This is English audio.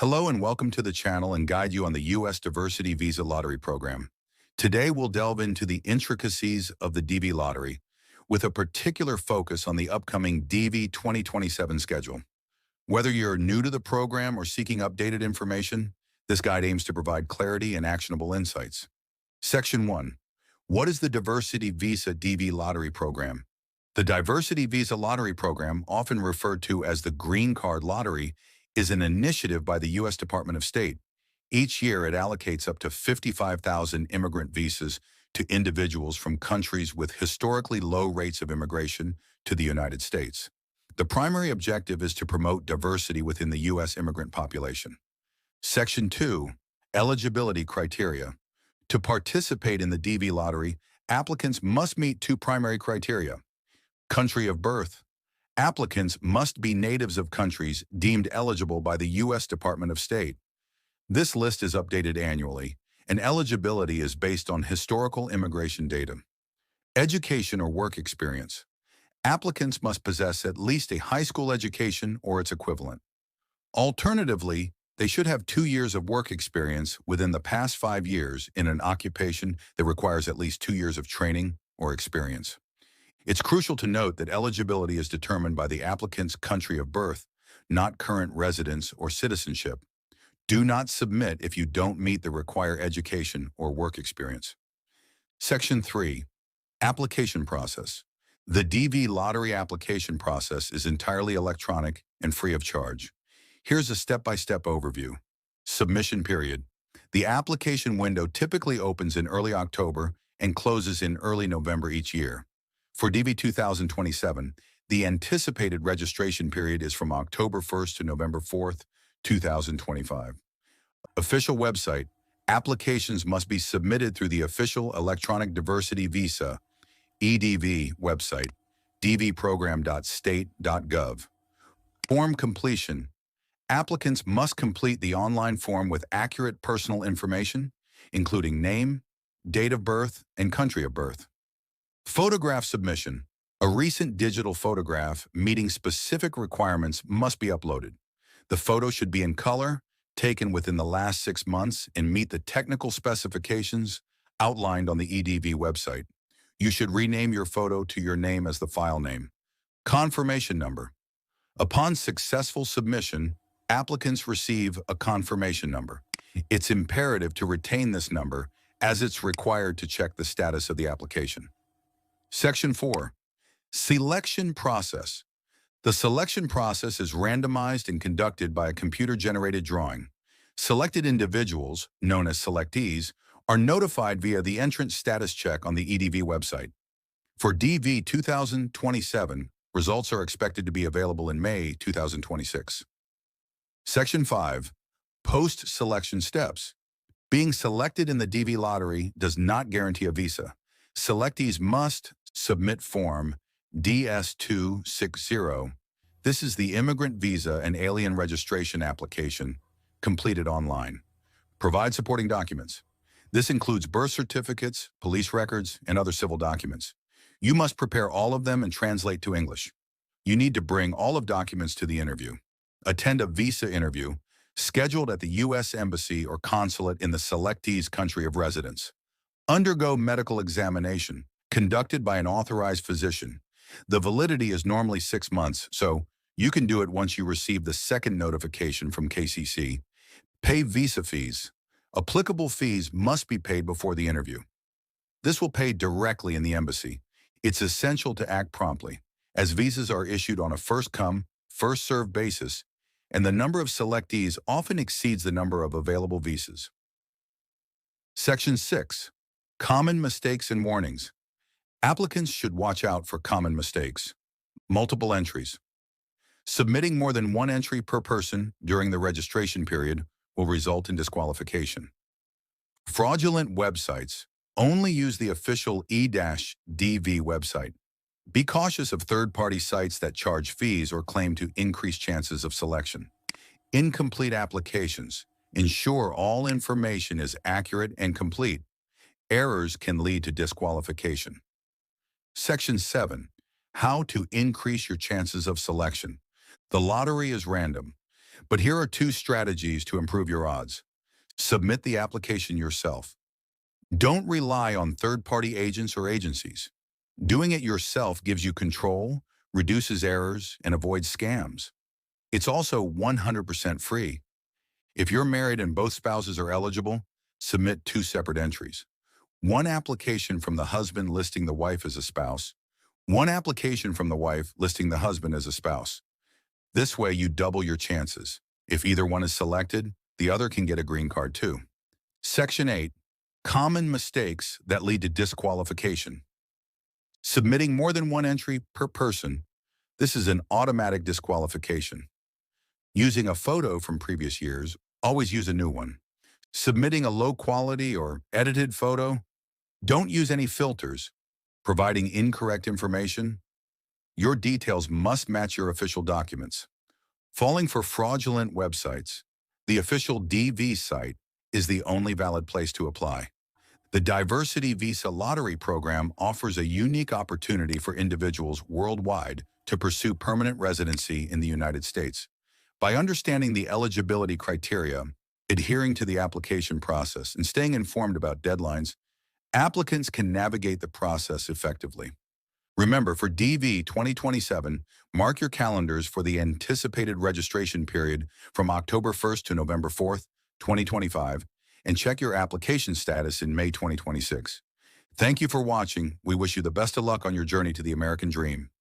Hello and welcome to the channel and guide you on the U.S. Diversity Visa Lottery Program. Today we'll delve into the intricacies of the DV Lottery with a particular focus on the upcoming DV 2027 schedule. Whether you're new to the program or seeking updated information, this guide aims to provide clarity and actionable insights. Section 1. What is the Diversity Visa DV Lottery Program? The Diversity Visa Lottery Program, often referred to as the Green Card Lottery, is an initiative by the U.S. Department of State. Each year, it allocates up to 55,000 immigrant visas to individuals from countries with historically low rates of immigration to the United States. The primary objective is to promote diversity within the U.S. immigrant population. Section 2. Eligibility Criteria. To participate in the DV lottery, applicants must meet two primary criteria. Country of birth. Applicants must be natives of countries deemed eligible by the U.S. Department of State. This list is updated annually, and eligibility is based on historical immigration data. Education or work experience. Applicants must possess at least a high school education or its equivalent. Alternatively, they should have 2 years of work experience within the past 5 years in an occupation that requires at least 2 years of training or experience. It's crucial to note that eligibility is determined by the applicant's country of birth, not current residence or citizenship. Do not submit if you don't meet the required education or work experience. Section 3. Application Process. The DV Lottery application process is entirely electronic and free of charge. Here's a step-by-step overview. Submission period. The application window typically opens in early October and closes in early November each year. For DV 2027, the anticipated registration period is from October 1st to November 4th, 2025. Official website. Applications must be submitted through the official Electronic Diversity Visa (EDV) website, dvprogram.state.gov. Form completion. Applicants must complete the online form with accurate personal information, including name, date of birth, and country of birth. Photograph submission. A recent digital photograph meeting specific requirements must be uploaded. The photo should be in color, taken within the last 6 months, and meet the technical specifications outlined on the EDV website. You should rename your photo to your name as the file name. Confirmation number. Upon successful submission, applicants receive a confirmation number. It's imperative to retain this number as it's required to check the status of the application. Section 4. Selection Process. The selection process is randomized and conducted by a computer-generated drawing. Selected individuals, known as selectees, are notified via the entrance status check on the EDV website. For DV 2027, results are expected to be available in May 2026. Section 5. Post-selection steps. Being selected in the DV lottery does not guarantee a visa. Selectees must submit Form DS-260. This is the Immigrant Visa and Alien Registration Application, completed online. Provide supporting documents. This includes birth certificates, police records, and other civil documents. You must prepare all of them and translate to English. You need to bring all of documents to the interview. Attend a visa interview scheduled at the U.S. Embassy or consulate in the selectee's country of residence. Undergo medical examination conducted by an authorized physician. The validity is normally 6 months, so you can do it once you receive the second notification from KCC. Pay visa fees. Applicable fees must be paid before the interview. This will pay directly in the embassy. It's essential to act promptly, as visas are issued on a first-come, first-served basis, and the number of selectees often exceeds the number of available visas. Section 6. Common mistakes and warnings. Applicants should watch out for common mistakes. Multiple entries. Submitting more than one entry per person during the registration period will result in disqualification. Fraudulent websites. Only use the official E-DV website. Be cautious of third-party sites that charge fees or claim to increase chances of selection. Incomplete applications. Ensure all information is accurate and complete. Errors can lead to disqualification. Section 7. How to increase your chances of selection. The lottery is random, But here are two strategies to improve your odds. Submit the application yourself. Don't rely on third-party agents or agencies. Doing it yourself gives you control, reduces errors, and avoids scams. It's also 100% free. If you're married and both spouses are eligible, submit two separate entries. One application from the husband listing the wife as a spouse, one application from the wife listing the husband as a spouse. This way you double your chances. If either one is selected, the other can get a green card too. Section 8. Common mistakes that lead to disqualification. Submitting more than one entry per person. This is an automatic disqualification. Using a photo from previous years, always use a new one. Submitting a low quality or edited photo, don't use any filters. Providing incorrect information, your details must match your official documents. Falling for fraudulent websites, the official DV site is the only valid place to apply. The Diversity Visa Lottery Program offers a unique opportunity for individuals worldwide to pursue permanent residency in the United States. By understanding the eligibility criteria, adhering to the application process, and staying informed about deadlines, applicants can navigate the process effectively. Remember, for DV 2027, mark your calendars for the anticipated registration period from October 1st to November 4th, 2025, and check your application status in May 2026. Thank you for watching. We wish you the best of luck on your journey to the American dream.